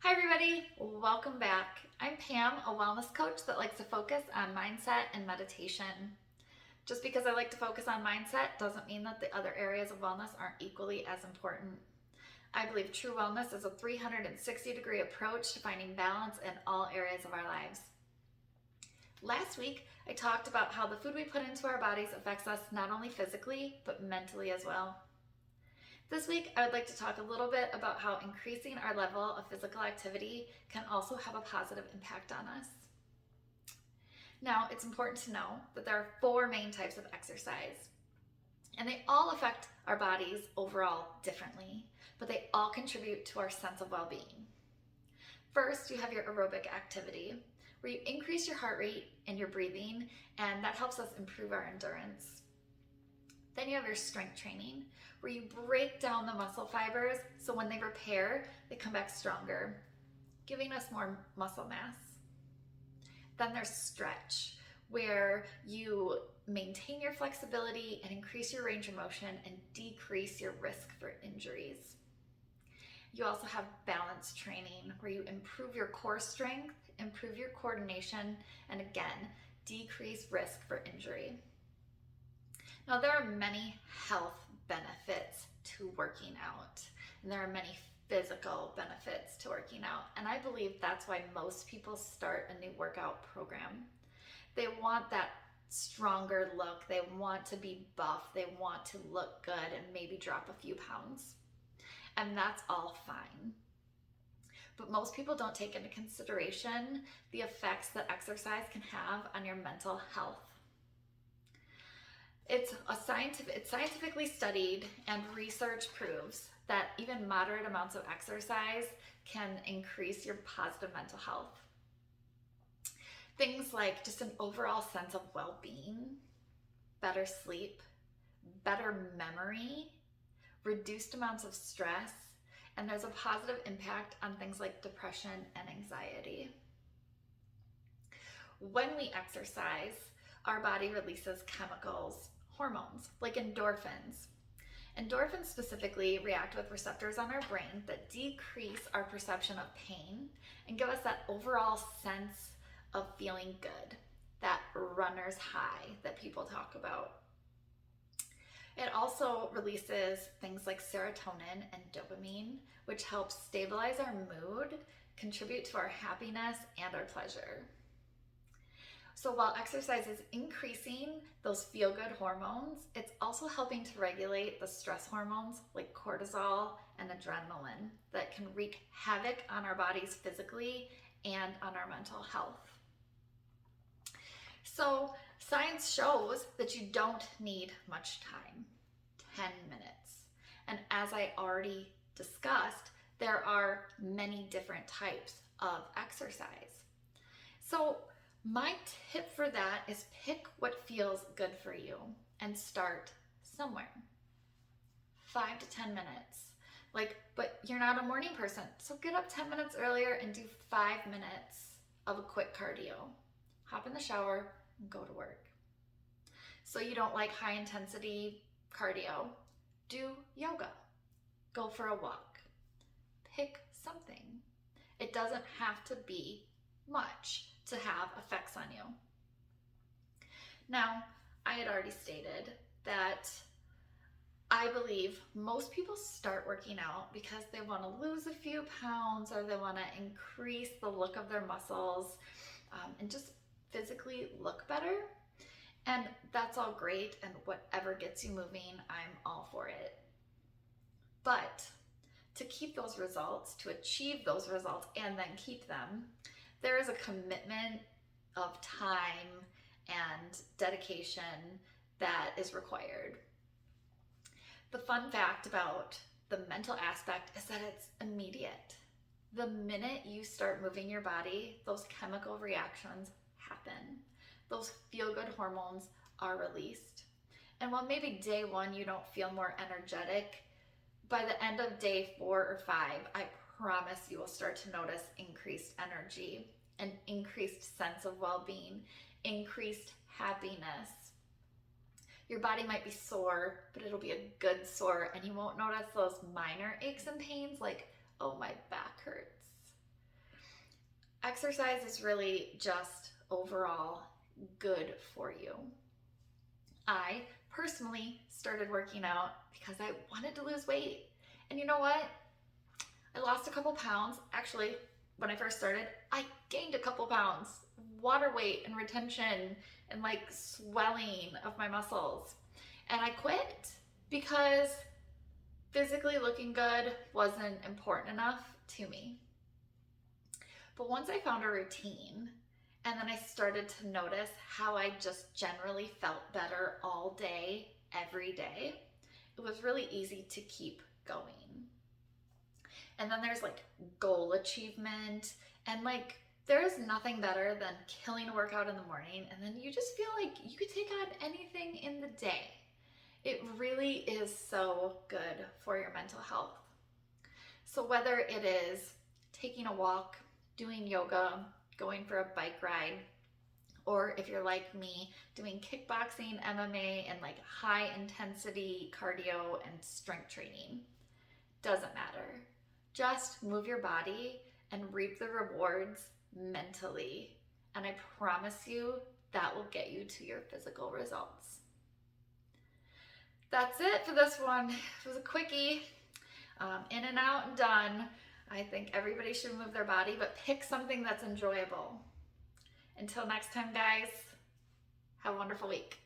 Hi, everybody. Welcome back. I'm Pam, a wellness coach that likes to focus on mindset and meditation. Just because I like to focus on mindset doesn't mean that the other areas of wellness aren't equally as important. I believe true wellness is a 360-degree approach to finding balance in all areas of our lives. Last week, I talked about how the food we put into our bodies affects us not only physically, but mentally as well. This week, I would like to talk a little bit about how increasing our level of physical activity can also have a positive impact on us. Now, it's important to know that there are 4 main types of exercise, and they all affect our bodies overall differently, but they all contribute to our sense of well-being. First, you have your aerobic activity, where you increase your heart rate and your breathing, and that helps us improve our endurance. Then you have your strength training, where you break down the muscle fibers so when they repair, they come back stronger, giving us more muscle mass. Then there's stretch, where you maintain your flexibility and increase your range of motion and decrease your risk for injuries. You also have balance training, where you improve your core strength, improve your coordination, and again, decrease risk for injury. Now, there are many health benefits to working out, and there are many physical benefits to working out. And I believe that's why most people start a new workout program. They want that stronger look, they want to be buff, they want to look good and maybe drop a few pounds. And that's all fine. But most people don't take into consideration the effects that exercise can have on your mental health. It's scientifically studied, and research proves that even moderate amounts of exercise can increase your positive mental health. Things like just an overall sense of well-being, better sleep, better memory, reduced amounts of stress, and there's a positive impact on things like depression and anxiety. When we exercise, our body releases chemicals, hormones, like endorphins. Endorphins specifically react with receptors on our brain that decrease our perception of pain and give us that overall sense of feeling good, that runner's high that people talk about. It also releases things like serotonin and dopamine, which helps stabilize our mood, contribute to our happiness and our pleasure. So while exercise is increasing those feel-good hormones, it's also helping to regulate the stress hormones like cortisol and adrenaline that can wreak havoc on our bodies physically and on our mental health. So science shows that you don't need much time, 10 minutes. And as I already discussed, there are many different types of exercise. So my tip for that is pick what feels good for you and start somewhere. 5 to 10 minutes. But you're not a morning person, so get up 10 minutes earlier and do 5 minutes of a quick cardio. Hop in the shower and go to work. So you don't like high intensity cardio, do yoga. Go for a walk. Pick something. It doesn't have to be much to have effects on you. Now, I had already stated that I believe most people start working out because they want to lose a few pounds or they want to increase the look of their muscles and just physically look better. And that's all great, and whatever gets you moving, I'm all for it. But to keep those results, to achieve those results and then keep them, there is a commitment of time and dedication that is required. The fun fact about the mental aspect is that it's immediate. The minute you start moving your body, those chemical reactions happen. Those feel-good hormones are released. And while maybe day 1 you don't feel more energetic, by the end of day 4 or 5, I promise you will start to notice increased energy, an increased sense of well-being, increased happiness. Your body might be sore, but it'll be a good sore, and you won't notice those minor aches and pains like, oh, my back hurts. exercise is really just overall good for you. I personally started working out because I wanted to lose weight. And you know what? I lost a couple pounds. Actually, when I first started, I gained a couple pounds. Water weight and retention and like swelling of my muscles. And I quit because physically looking good wasn't important enough to me. But once I found a routine and then I started to notice how I just generally felt better all day, every day, it was really easy to keep going. And then there's like goal achievement, and like there's nothing better than killing a workout in the morning and then you just feel like you could take on anything in the day. It really is so good for your mental health. So whether it is taking a walk, doing yoga, going for a bike ride, or if you're like me, doing kickboxing, MMA, and like high intensity cardio and strength training, doesn't matter. Just move your body and reap the rewards mentally. And I promise you that will get you to your physical results. That's it for this one. It was a quickie. In and out and done. I think everybody should move their body, but pick something that's enjoyable. Until next time, guys, have a wonderful week.